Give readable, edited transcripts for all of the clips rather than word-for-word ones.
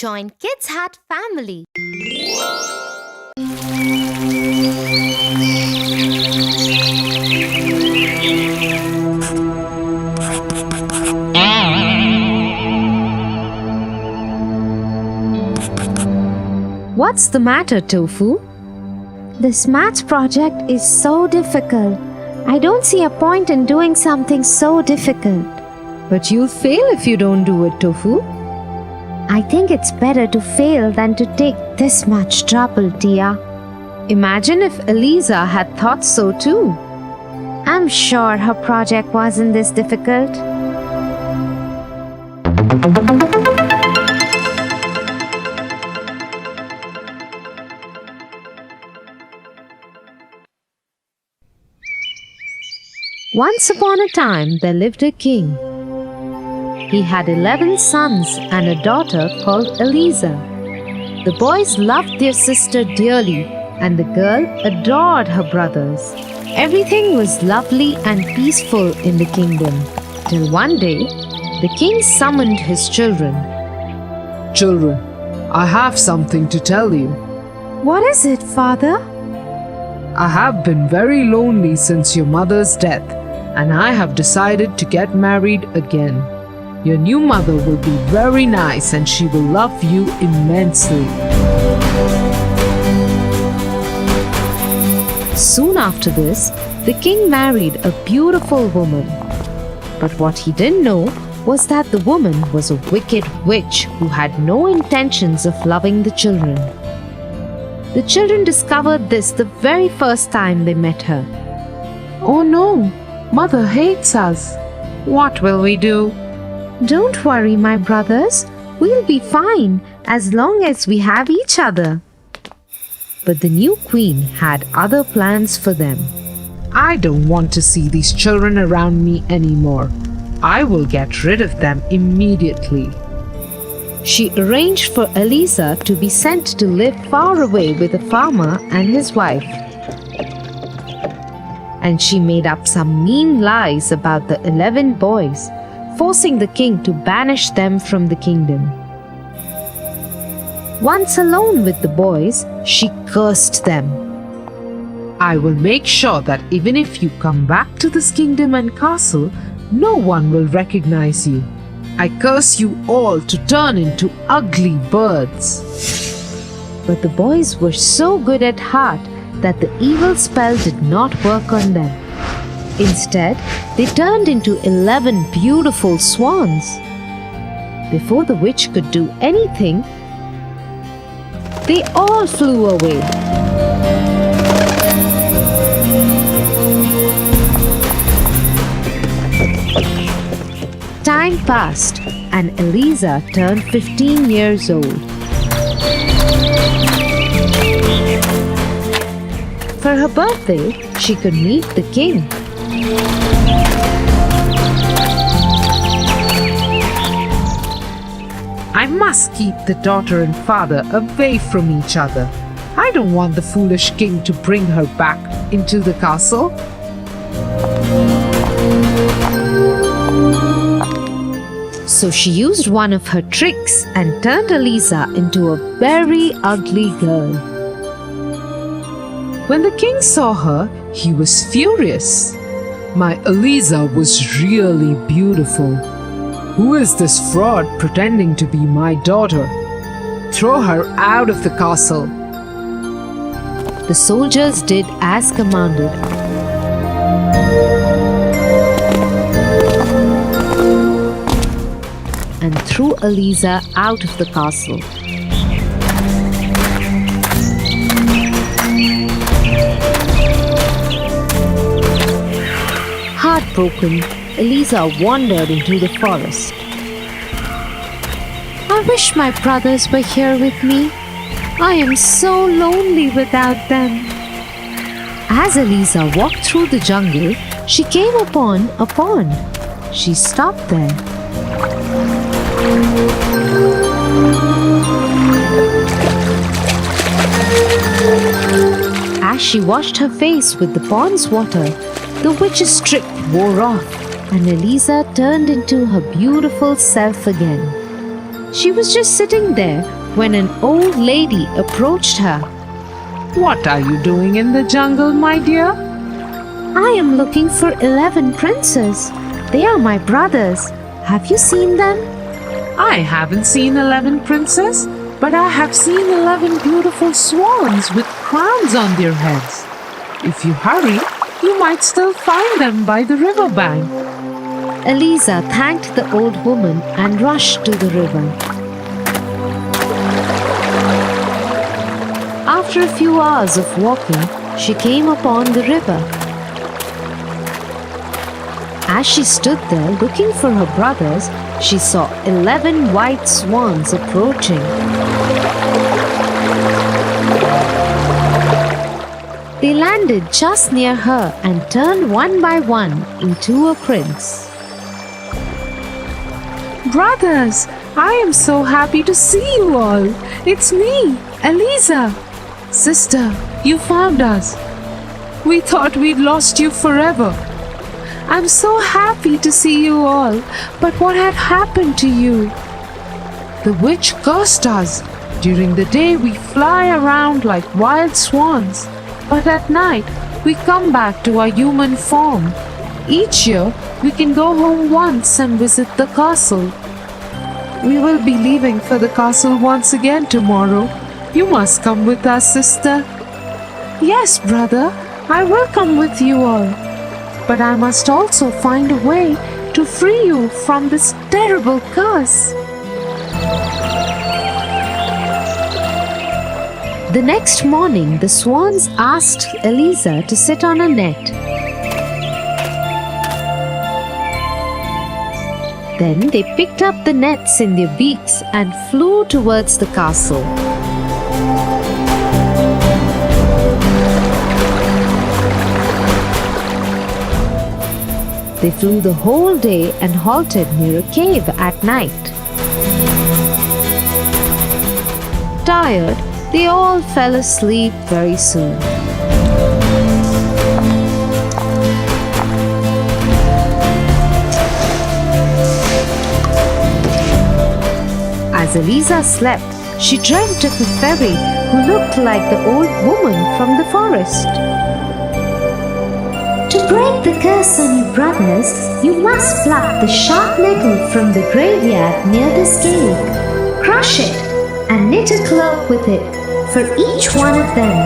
Join Kids Hat family. What's the matter, Tofu? This maths project is so difficult. I don't see a point in doing something so difficult. But you'll fail if you don't do it, Tofu. I think it's better to fail than to take this much trouble, Tia. Imagine if Eliza had thought so too. I'm sure her project wasn't this difficult. Once upon a time, there lived a king. He had 11 sons and a daughter called Eliza. The boys loved their sister dearly, and the girl adored her brothers. Everything was lovely and peaceful in the kingdom, till one day, the king summoned his children. Children, I have something to tell you. What is it, Father? I have been very lonely since your mother's death, and I have decided to get married again. Your new mother will be very nice and she will love you immensely. Soon after this, the king married a beautiful woman. But what he didn't know was that the woman was a wicked witch who had no intentions of loving the children. The children discovered this the very first time they met her. Oh no, Mother hates us. What will we do? Don't worry, my brothers. We'll be fine as long as we have each other. But the new queen had other plans for them. I don't want to see these children around me anymore. I will get rid of them immediately. She arranged for Eliza to be sent to live far away with a farmer and his wife. And she made up some mean lies about the 11 boys, forcing the king to banish them from the kingdom. Once alone with the boys, she cursed them. I will make sure that even if you come back to this kingdom and castle, no one will recognize you. I curse you all to turn into ugly birds. But the boys were so good at heart that the evil spell did not work on them. Instead, they turned into 11 beautiful swans. Before the witch could do anything, they all flew away. Time passed and Eliza turned 15 years old. For her birthday, she could meet the king. I must keep the daughter and father away from each other. I don't want the foolish king to bring her back into the castle. So she used one of her tricks and turned Eliza into a very ugly girl. When the king saw her, he was furious. My Eliza was really beautiful. Who is this fraud pretending to be my daughter? Throw her out of the castle. The soldiers did as commanded. And threw Eliza out of the castle. Heartbroken, Eliza wandered into the forest. I wish my brothers were here with me. I am so lonely without them. As Eliza walked through the jungle, she came upon a pond. She stopped there. As she washed her face with the pond's water, the witch's trick wore off and Eliza turned into her beautiful self again. She was just sitting there when an old lady approached her. What are you doing in the jungle, my dear? I am looking for 11 princes. They are my brothers. Have you seen them? I haven't seen 11 princes, but I have seen 11 beautiful swans with crowns on their heads. If you hurry, you might still find them by the riverbank. Eliza thanked the old woman and rushed to the river. After a few hours of walking, she came upon the river. As she stood there looking for her brothers, she saw 11 white swans approaching. They landed just near her and turned one by one into a prince. Brothers, I am so happy to see you all. It's me, Eliza. Sister, you found us. We thought we'd lost you forever. I'm so happy to see you all, but what had happened to you? The witch cursed us. During the day we fly around like wild swans, but at night we come back to our human form. Each year we can go home once and visit the castle. We will be leaving for the castle once again tomorrow. You must come with us, sister. Yes, brother, I will come with you all. But I must also find a way to free you from this terrible curse. The next morning, the swans asked Eliza to sit on a net. Then they picked up the nets in their beaks and flew towards the castle. They flew the whole day and halted near a cave at night. Tired, they all fell asleep very soon. As Eliza slept, she dreamt of a fairy who looked like the old woman from the forest. To break the curse on your brothers, you must pluck the sharp nettle from the graveyard near this cave. Crush it and knit a cloak with it for each one of them.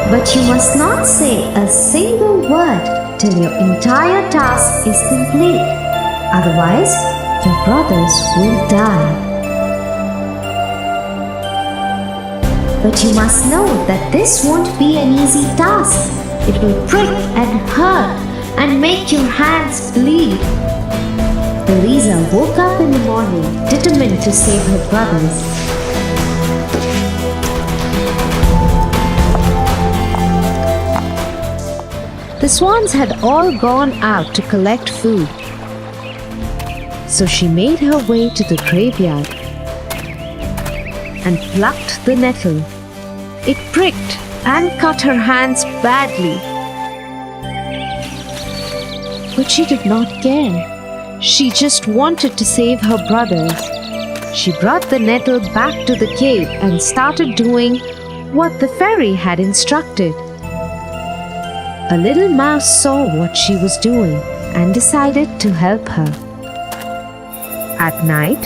But you must not say a single word till your entire task is complete. Otherwise, your brothers will die. But you must know that this won't be an easy task. It will prick and hurt and make your hands bleed. Eliza woke up in the morning, determined to save her brothers. The swans had all gone out to collect food. So she made her way to the graveyard and plucked the nettle. It pricked and cut her hands badly. But she did not care. She just wanted to save her brothers. She brought the nettle back to the cave and started doing what the fairy had instructed. A little mouse saw what she was doing and decided to help her. At night,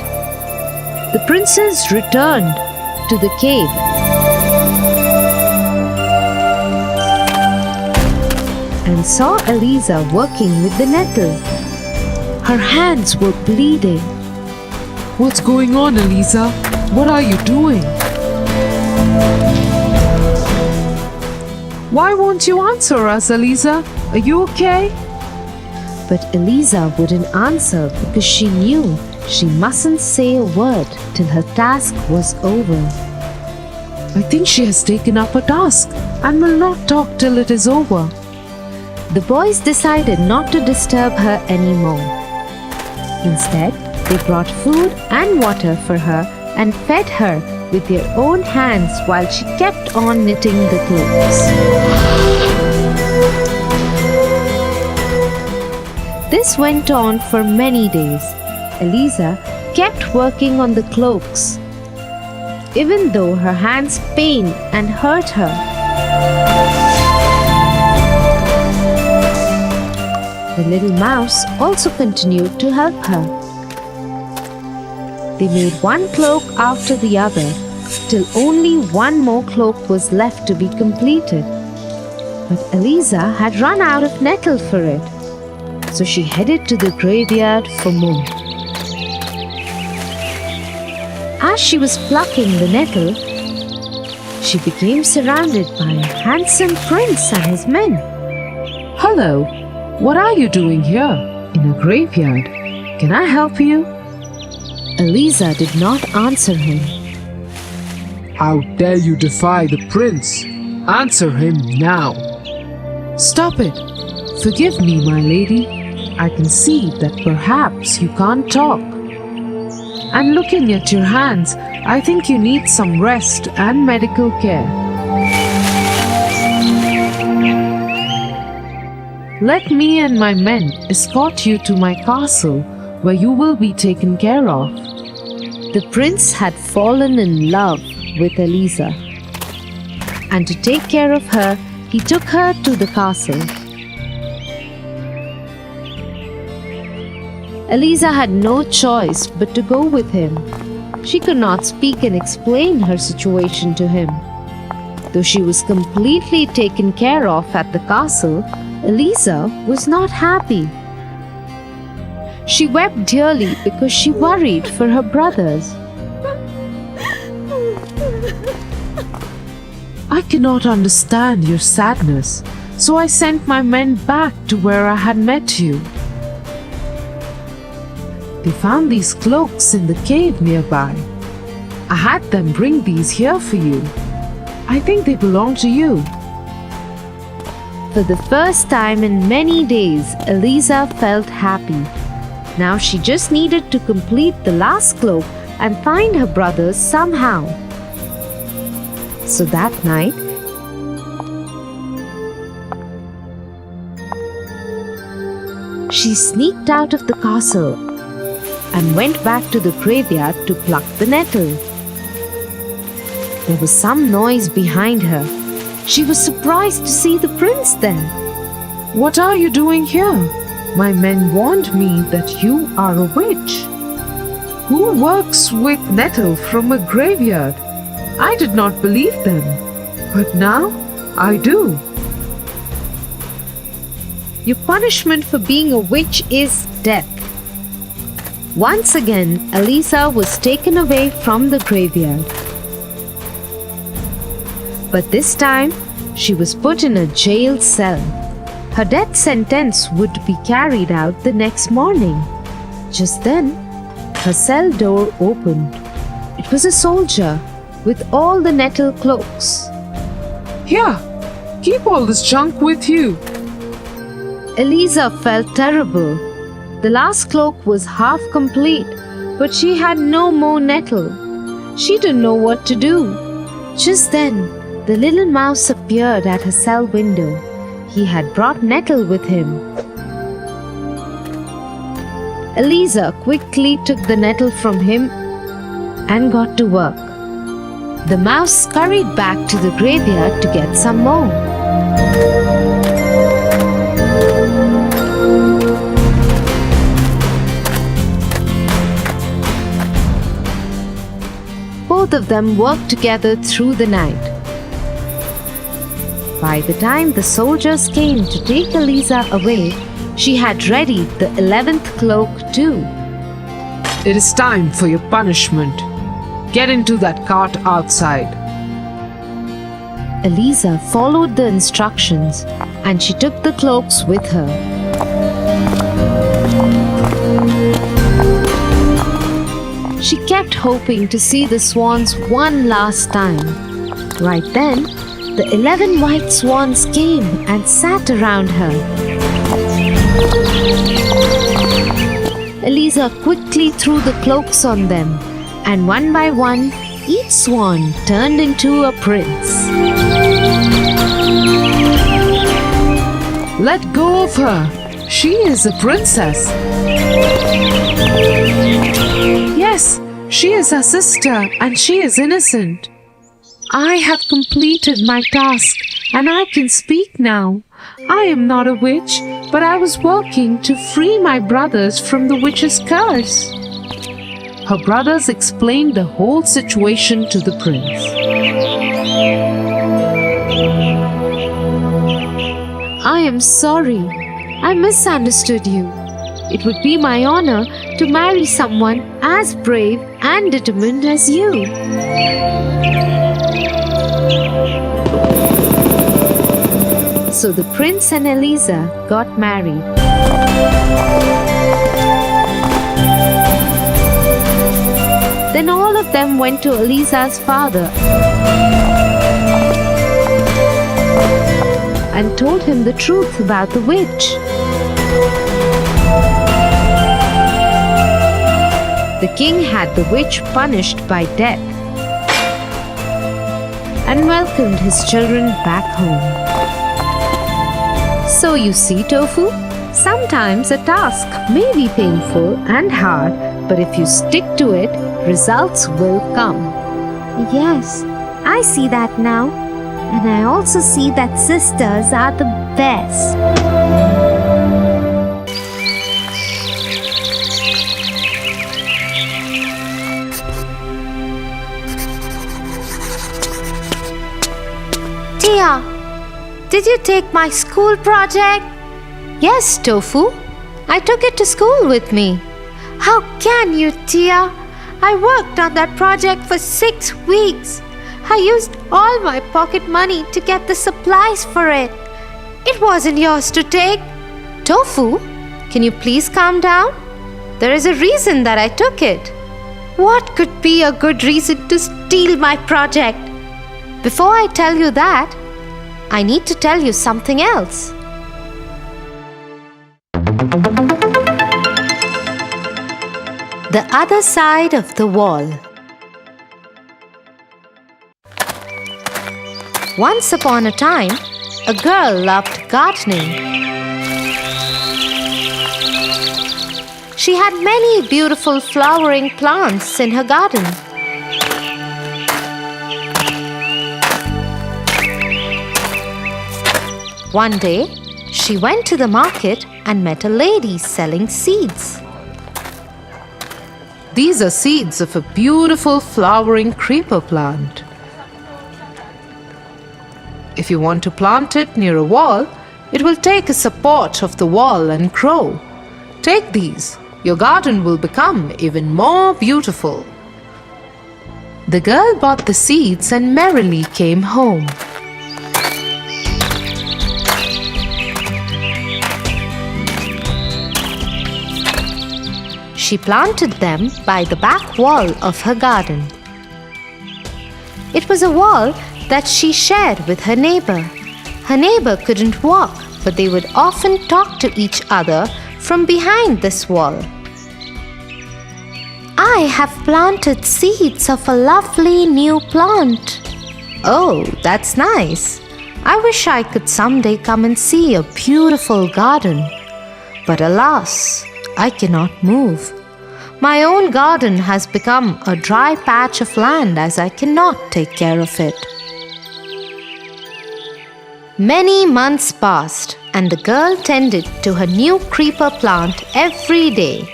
the princess returned to the cave and saw Eliza working with the nettle. Her hands were bleeding. What's going on, Eliza? What are you doing? Why won't you answer us, Eliza? Are you okay? But Eliza wouldn't answer because she knew she mustn't say a word till her task was over. I think she has taken up a task and will not talk till it is over. The boys decided not to disturb her anymore. Instead, they brought food and water for her and fed her with their own hands while she kept on knitting the clothes. This went on for many days. Eliza kept working on the cloaks, even though her hands pained and hurt her. The little mouse also continued to help her. They made one cloak after the other, till only one more cloak was left to be completed. But Eliza had run out of nettle for it, so she headed to the graveyard for more. As she was plucking the nettle, she became surrounded by a handsome prince and his men. Hello, what are you doing here in a graveyard? Can I help you? Eliza did not answer him. How dare you defy the prince? Answer him now. Stop it. Forgive me, my lady. I can see that perhaps you can't talk. And looking at your hands, I think you need some rest and medical care. Let me and my men escort you to my castle, where you will be taken care of. The prince had fallen in love with Eliza, and to take care of her, he took her to the castle. Eliza had no choice but to go with him. She could not speak and explain her situation to him. Though she was completely taken care of at the castle, Eliza was not happy. She wept dearly because she worried for her brothers. I cannot understand your sadness, so I sent my men back to where I had met you. They found these cloaks in the cave nearby. I had them bring these here for you. I think they belong to you. For the first time in many days, Eliza felt happy. Now she just needed to complete the last cloak and find her brothers somehow. So that night, she sneaked out of the castle and went back to the graveyard to pluck the nettle. There was some noise behind her. She was surprised to see the prince then. What are you doing here? My men warned me that you are a witch. Who works with nettle from a graveyard? I did not believe them, but now I do. Your punishment for being a witch is death. Once again, Eliza was taken away from the graveyard. But this time, she was put in a jail cell. Her death sentence would be carried out the next morning. Just then, her cell door opened. It was a soldier with all the nettle cloaks. Here, keep all this junk with you. Eliza felt terrible. The last cloak was half complete, but she had no more nettle. She didn't know what to do. Just then, the little mouse appeared at her cell window. He had brought nettle with him. Eliza quickly took the nettle from him and got to work. The mouse scurried back to the graveyard to get some more. Both of them worked together through the night. By the time the soldiers came to take Eliza away, she had readied the 11th cloak too. It is time for your punishment. Get into that cart outside. Eliza followed the instructions and she took the cloaks with her. She kept hoping to see the swans one last time. Right then, the 11 white swans came and sat around her. Eliza quickly threw the cloaks on them, and one by one, each swan turned into a prince. Let go of her. She is a princess. Yes, she is our sister and she is innocent. I have completed my task and I can speak now. I am not a witch, but I was working to free my brothers from the witch's curse. Her brothers explained the whole situation to the prince. I am sorry. I misunderstood you. It would be my honor to marry someone as brave and determined as you. So the prince and Eliza got married. Then all of them went to Eliza's father and told him the truth about the witch. The king had the witch punished by death and welcomed his children back home. So you see, Tofu, sometimes a task may be painful and hard, but if you stick to it, results will come. Yes, I see that now. And I also see that sisters are the best. Tia, did you take my school project? Yes, Tofu. I took it to school with me. How can you, Tia? I worked on that project for 6 weeks. I used all my pocket money to get the supplies for it. It wasn't yours to take. Tofu, can you please calm down? There is a reason that I took it. What could be a good reason to steal my project? Before I tell you that, I need to tell you something else. The other side of the wall. Once upon a time, a girl loved gardening. She had many beautiful flowering plants in her garden. One day, she went to the market and met a lady selling seeds. These are seeds of a beautiful flowering creeper plant. If you want to plant it near a wall, it will take a support of the wall and grow. Take these. Your garden will become even more beautiful. The girl bought the seeds and merrily came home. She planted them by the back wall of her garden. It was a wall that she shared with her neighbor. Her neighbor couldn't walk, but they would often talk to each other from behind this wall. I have planted seeds of a lovely new plant. Oh, that's nice. I wish I could someday come and see a beautiful garden. But alas, I cannot move. My own garden has become a dry patch of land as I cannot take care of it. Many months passed and the girl tended to her new creeper plant every day.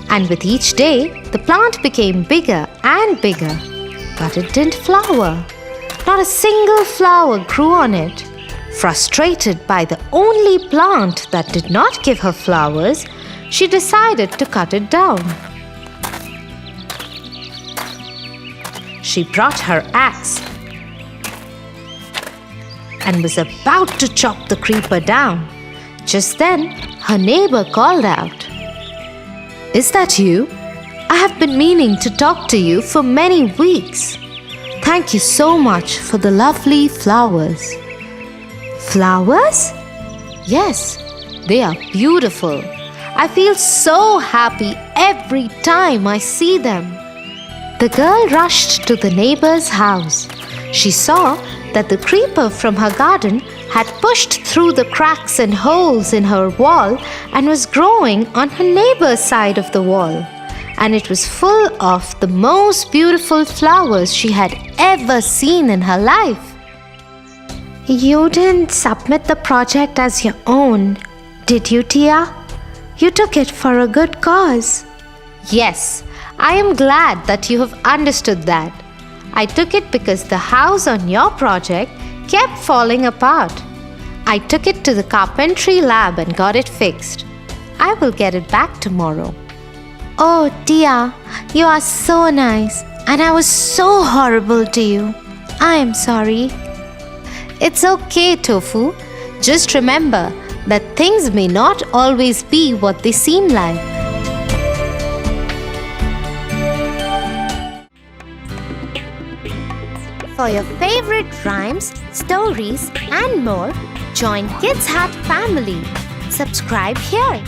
And with each day, the plant became bigger and bigger. But it didn't flower. Not a single flower grew on it. Frustrated by the only plant that did not give her flowers, she decided to cut it down. She brought her axe and was about to chop the creeper down. Just then, her neighbor called out, "Is that you? I have been meaning to talk to you for many weeks. Thank you so much for the lovely flowers." Flowers? Yes, they are beautiful. I feel so happy every time I see them. The girl rushed to the neighbor's house. She saw that the creeper from her garden had pushed through the cracks and holes in her wall and was growing on her neighbor's side of the wall. And it was full of the most beautiful flowers she had ever seen in her life. You didn't submit the project as your own, did you, Tia? You took it for a good cause. Yes, I am glad that you have understood that. I took it because the house on your project kept falling apart. I took it to the carpentry lab and got it fixed. I will get it back tomorrow. Oh, Tia, you are so nice, and I was so horrible to you. I am sorry. It's okay, Tofu. Just remember that things may not always be what they seem like. For your favorite rhymes, stories, and more, join Kids Hut family. Subscribe here.